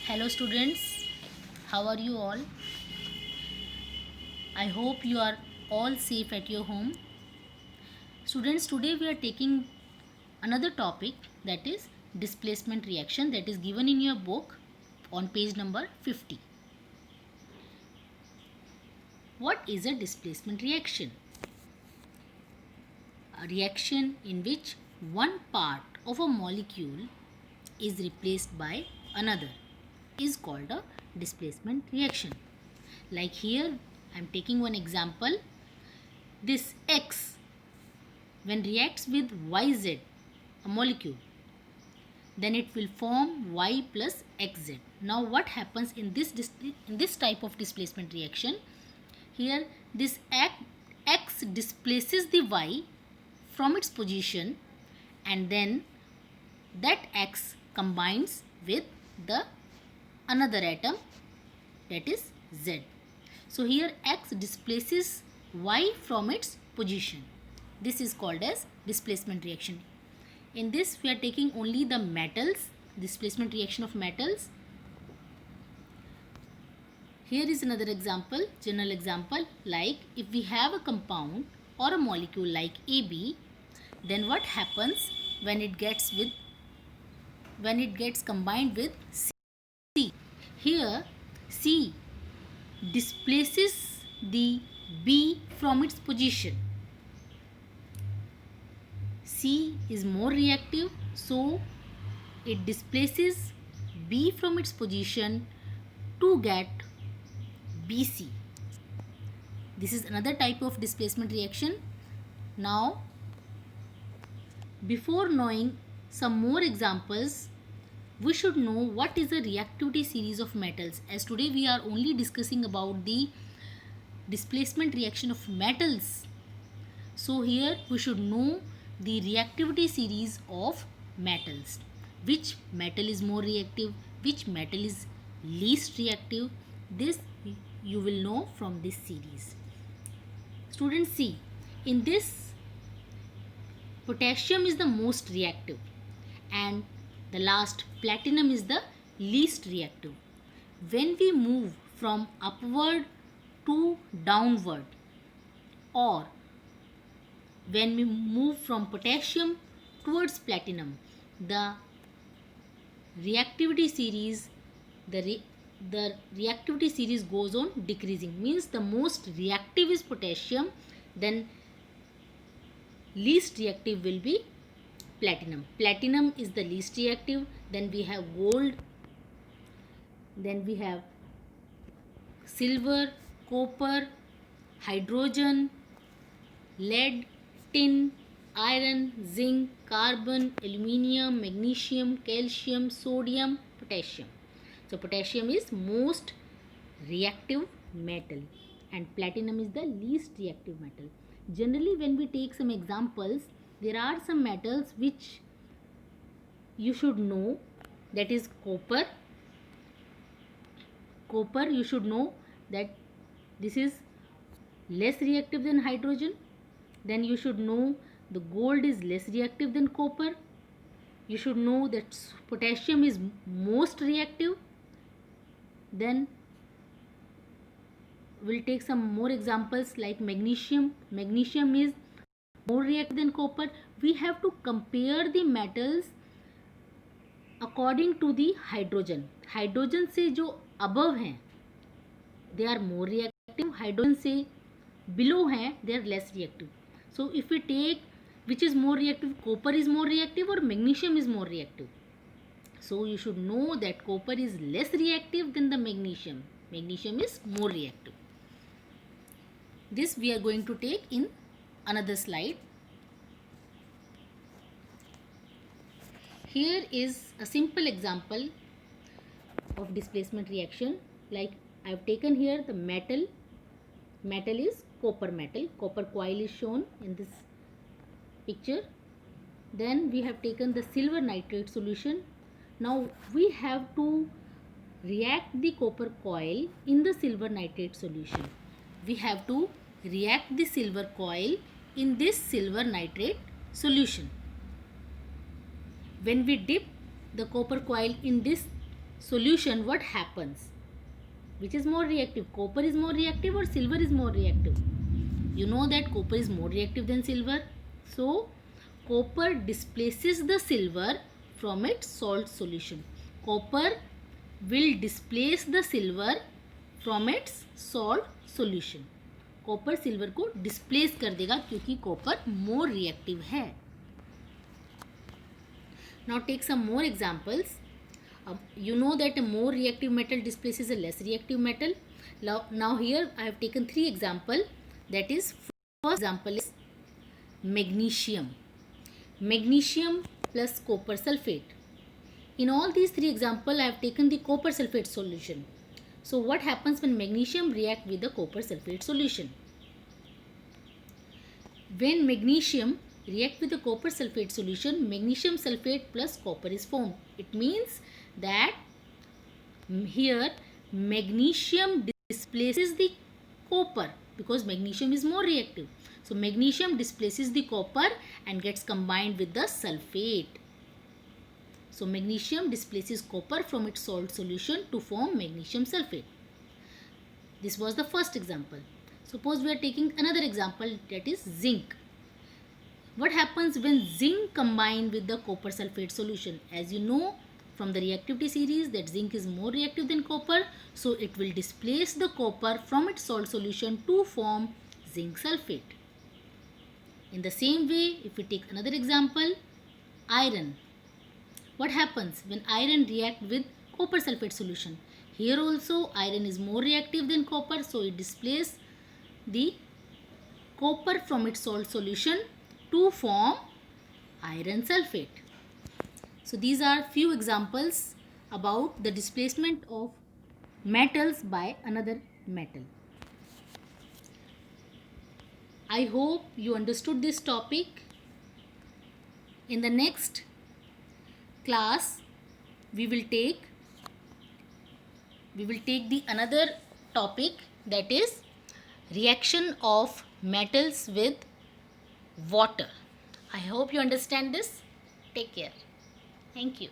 Hello students, how are you all? I hope you are all safe at your home. Students, today we are taking another topic, that is displacement reaction, that is given in your book on page number 50. What is a displacement reaction? A reaction in which one part of a molecule is replaced by another is called a displacement reaction. Like here, I am taking one example. This X, when reacts with YZ, a molecule, then it will form Y plus XZ. Now what happens in this type of displacement reaction? Here this X displaces the Y from its position, and then that X combines with the another atom, that is Z. So here X displaces Y from its position. This is called as displacement reaction. In this we are taking only the metals, displacement reaction of metals. Here is another example, general example, like if we have a compound or a molecule like AB, then what happens when it gets combined with C? Here C displaces the B from its position. C is more reactive, so it displaces B from its position to get BC. This is another type of displacement reaction. Now, before knowing some more examples, we should know what is the reactivity series of metals, as today we are only discussing about the displacement reaction of metals. So here we should know the reactivity series of metals. Which metal is more reactive, which metal is least reactive, this you will know from this series. Students, see, in this potassium is the most reactive, and the last platinum is the least reactive. When we move from upward to downward, or when we move from potassium towards platinum, the reactivity series goes on decreasing. Means the most reactive is potassium, then least reactive will be platinum. Platinum is the least reactive, then we have gold, then we have silver, copper, hydrogen, lead, tin, iron, zinc, carbon, aluminium, magnesium, calcium, sodium, potassium. So potassium is most reactive metal and platinum is the least reactive metal. Generally, when we take some examples, there are some metals which you should know, that is copper. Copper, you should know that this is less reactive than hydrogen. Then you should know the gold is less reactive than copper. You should know that potassium is most reactive. Then we'll take some more examples like magnesium. Magnesium is more reactive than copper. We have to compare the metals according to the hydrogen. Hydrogen से जो above हैं they are more reactive, hydrogen से below हैं they are less reactive. So if we take which is more reactive, copper is more reactive or magnesium is more reactive. So you should know that copper is less reactive than the magnesium. Magnesium is more reactive. This we are going to take in another slide. Here is a simple example of displacement reaction. Like I have taken here the metal. Metal is copper metal. Copper coil is shown in this picture. Then we have taken the silver nitrate solution. Now we have to react the copper coil in the silver nitrate solution. We have to react the silver coil in this silver nitrate solution. When we dip the copper coil in this solution, what happens? Which is more reactive? Copper is more reactive or silver is more reactive? You know that copper is more reactive than silver. So copper displaces the silver from its salt solution. Copper will displace the silver from its salt solution. Copper silver को displace कर देगा क्योंकि copper more reactive है. Now take some more examples. You know that a more reactive metal displaces a less reactive metal. Now here I have taken 3 examples. That is, first example is magnesium. Magnesium plus copper sulfate. In all these 3 examples I have taken the copper sulfate solution. So what happens when magnesium react with the copper sulfate solution? When magnesium react with the copper sulfate solution, magnesium sulfate plus copper is formed. It means that here magnesium displaces the copper because magnesium is more reactive. So magnesium displaces the copper and gets combined with the sulfate. So magnesium displaces copper from its salt solution to form magnesium sulfate. This was the first example. Suppose we are taking another example, that is zinc. What happens when zinc combine with the copper sulfate solution? As you know from the reactivity series that zinc is more reactive than copper, so it will displace the copper from its salt solution to form zinc sulfate. In the same way, if we take another example, iron. What happens when iron react with copper sulfate solution? Here also iron is more reactive than copper, so it displaces the copper from its salt solution to form iron sulfate. So these are few examples about the displacement of metals by another metal. I hope you understood this topic. In the next class we will take the another topic, that is reaction of metals with water. I hope you understand this. Take care. Thank you.